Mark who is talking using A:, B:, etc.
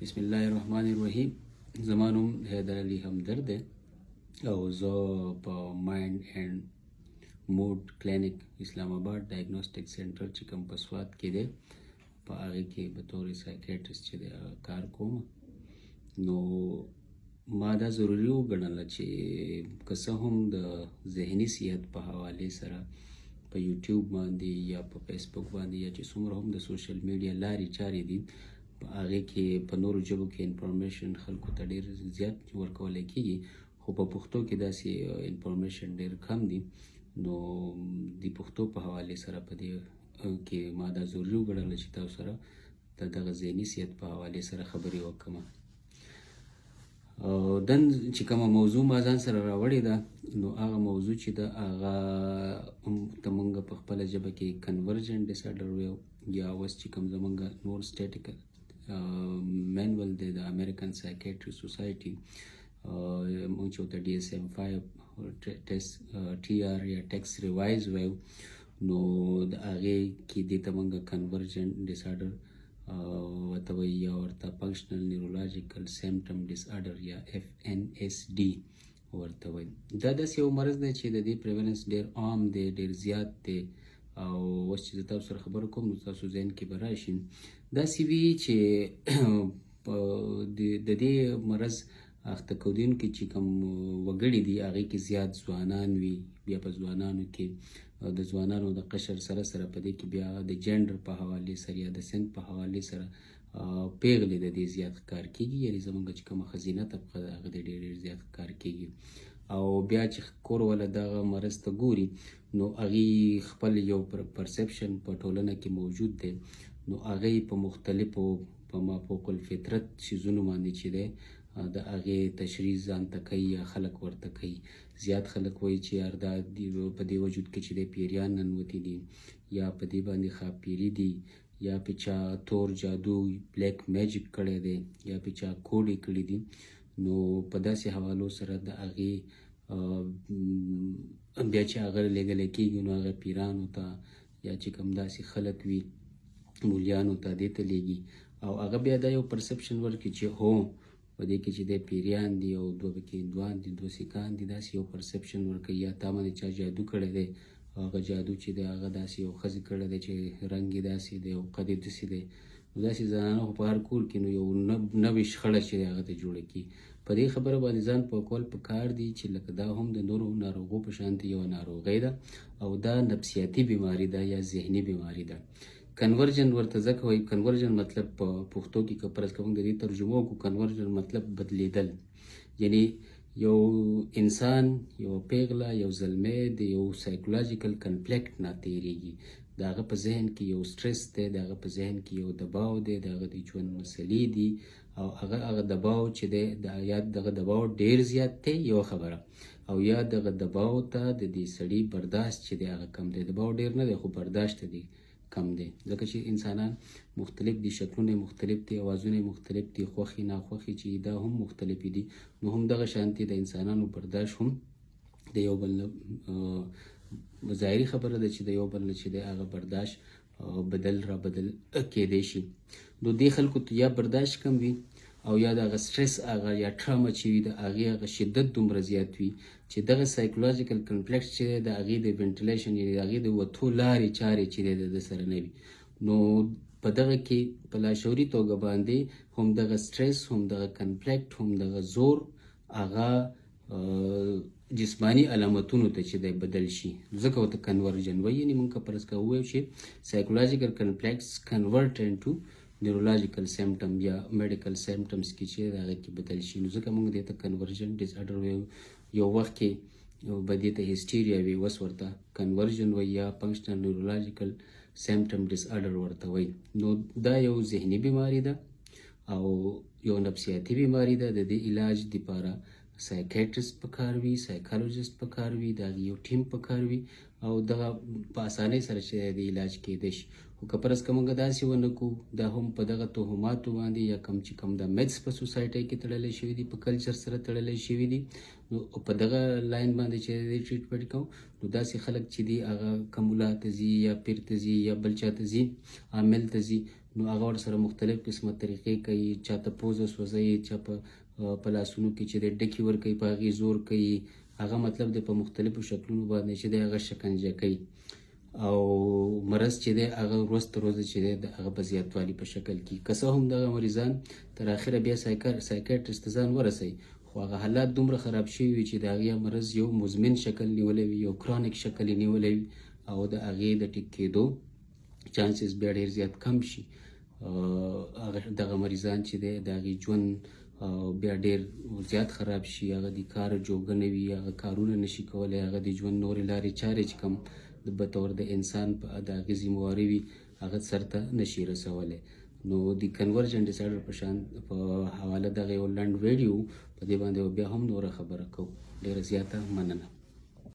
A: بسم الله الرحمن الرحیم. زما نوم حیدر علي همدرد دی او زه په مایند اینډ موډ کلینک اسلام آباد ډایګنوسټک سنټر چې کوم په سوات کې دی په هغې کې به طور سایکیټرسټ چې دی کار کوم. نو ما دا ضروري وګڼله چې که څه هم د ذهني صحت په حوالې سره په یوټیوب باندې یا په فیسبوک باندې یا چې څومره هم د سوشل میډیا لارې چارې دي په هغې کې په نورو ژبو کې انفارمیشن خلکو ته ډېر زیات ورکولی کېږي، خو په پښتو کې داسې انفارمیشن ډېر کم دي. نو د پښتو په حوالې سره په دې کې ما دا ضروري وګڼله چې تاسو سره د دغه ذهني صحت په حوالې سره خبرې وکړم. دن چې کومه موضوع ما ځان سره راوړې ده، نو هغه موضوع چې ده هغه ته مونږ په خپله ژبه کې کنورژن ډسارډر ویو، یا اوس چې کوم زمونږ نور سټیټیکل مینول دی د امریکن سایکیټري سوسایټي، مونږ چې ورته DSM-5 TR یا ټیکس ریوایز ویو، نو د هغې کې دې ته مونږ کنورژن ډسارډر ورته وایي، یا ورته فنکشنل نیورولوژیکل سیمپټم ډسارډر یا FNSD ورته وایي. دا داسې یو مرض دی چې د دې پریویلنس ډېر عام دی، ډېر زیات دی، او اوس چې زه تاسو سره خبره کوم نو تاسو ذهن کې به راشي داسې وي چې د دې مرض اخته کودونکي چې کوم وګړي دي هغې کې زیات ځوانان وي. بیا په ځوانانو کې د ځوانانو د قشر سره سره په دې کې بیا د جنډر په حوالې سره یا د سن په حوالې سره پیغلې د دې زیات ښکار کېږي، یعنې زموږ چې کومه ښځینه طبقه ده هغه د ډېر زیات ښکار کېږي. او بیا چې کور والا دغه مرض ته ګوري نو هغې خپل یو پرسپشن په ټولنه کې موجود دی، نو هغې په مختلفو په مافوق الفطرت څیزونو باندې چې دی د هغې تشریح ځان ته کوي یا خلک ورته کوي. زیات خلک وایي چې یار دا په دې وجود کې چې دی پیریان ننوتي دي، یا په دې باندې ښاپیري دي، یا په چا تور جادو بلیک میجیک کړی دی، یا په چا کوډې کړي دي. نو په داسې حوالو سره د هغې بیا چې هغه لیږلی کېږي نو هغه پیرانو ته یا چې کوم داسې خلک وي مولیانو ته دې ته لیږي، او هغه بیا دا یو پرسپشن ورکړي چې هو په دې کې چې دی پیریان دي او دوه پکې هندوان دي، دوه سیکان دي، داسې یو پرسپشن ورکوي. یا تا باندې چا جادو کړی دی، هغه جادو چې دی هغه داسې یو ښځې کړی دی چې رنګ یې داسې دی او قد یې داسې دی. نو داسې زنانه خو په هر کور کې نو یو نوې شخړه چې دی هغه ته جوړه کړي. په دې خبره باندې ځان پوکول پکار دي چې لکه دا هم د نورو ناروغو په شانتې یوه ناروغۍ ده، او دا نفسیاتي بیماري ده یا ذهني بیماري ده. کنورژن ورته ځکه وایي، کنورژن مطلب په پښتو کې که فرض کوم د دې ترجمه وکړو، کنورژن مطلب بدلیدل، یعنی یو انسان یو پیغله یو زلمی د یو سایکولوژیکل کنفلیکټ نه تېرېږي، د هغه په ذهن کې یو سټرس دی، د هغه په ذهن کې یو دباو دی، د هغه د ژوند مسلې دي، او هغه دباو چې دی یا دغه دباو ډېر زیات دی یوه خبره، او یا دغه دباو ته د دې سړي برداشت چې دی هغه کم دی. دباو ډېر نه دی خو برداشت دی کم دی، ځکه چې انسانان مختلف دي، شکلونه مختلف دي، اوازونه مختلف دي، خوښې ناخوښې چې دا هم مختلفې دي. نو هم دغه شانتې د انسانانو برداشت هم د یو بل نه ظاهري خبره ده چې د یو بل نه چې دی هغه برداشت بدل را بدل کېدی شي. نو دې خلکو ته یا برداشت کم وي، او یا د هغه سټرس هغه یا ټراما چې وي د هغې هغه شدت دومره زیات وي چې دغه سایکولوژیکل کنفلیکټ چې دی د هغې د وینټیلیشن یعنې د هغې د وتو لارې چارې چې دی د سره نه وي. نو په دغه کې په لاشعوري توګه باندې هم دغه سټرس، هم دغه کنفلیکټ، هم دغه زور هغه جسمانی علامتونو ته چې دی بدل شي، ځکه ورته کنورژن وایي. یعنې مونږ که فرض کوو ووایو چې سایکولوژیکل کنفلیکټس کنورټ انټو نیورولوژیکل سیمپټم یا میډیکل سیمپټمس کې چې د هغه کې بدل شي، نو ځکه مونږ دې ته کنورژن ډسارډر وایو. یو وخت کې به دې ته هسټیریا وي، اوس ورته کنورژن وایي یا فنکشنل نیورولوژیکل سیمپټم ډسارډر ورته وایي. نو دا یو ذهني بیماري ده او یو نفسیاتي بیماري ده. د دې علاج دپاره سایکیټرسټ پکار وي، سایکالوجسټ پکار وي، د هغې یو ټیم پکار وي، او دغه په اسانۍ سره چې د علاج کېدی شي. خو که فرض که مونږ داسې ونه کړو، دا هم په دغه تهماتو باندې یا کوم چې کوم د میتس په سوسایټۍ کې تړلی شوي دي، په کلچر سره تړلی شوي دي، نو په دغه لاین باندې چې د ټریټمنټ کوو، نو داسې خلک چې دي هغه که ملا ته ځي یا پیر ته ځي یا بل چا ته ځي، عامل ته ځي، نو هغه ورسره مختلف قسمه طریقې کوي، چاته پوزه سوځوي، چا په لاسونو کې چې د ډکې ورکوي، په هغې زور کوي. هغه مطلب دی په مختلفو شکلونو باندې چې دی هغه شکنجه کوي او مرض چې دی هغه ورځ تر ورځې چې دی د هغه په زیاتوالي په شکل کې. که څه هم دغه مریضان تر اخره بیا سایکیاټریسټ ته ځان ورسوي، خو هغه حالات دومره خراب شوي وي چې د هغې مرض یو مزمن شکل نیولی وي، یو کرونیک شکل یې نیولی وي او د هغې د ټیک کېدو چانسز بیا ډېر زیات کم شي. دغه مریضان چې دی د هغې ژوند بیا ډېر زیات خراب شي، هغه د کار جوګه نه وي، هغه کارونه نشي کولی، هغه د ژوند نورې لارې چارې چې کوم به طور د انسان په د هغې ذمهواري وي هغه سرته نشي رسولی. نو د کنورجن ډسایډر په حواله دغه یو لنډ ویډیو په دې باندې بیا هم نوره خبره کوو. ډېره زیاته مننه.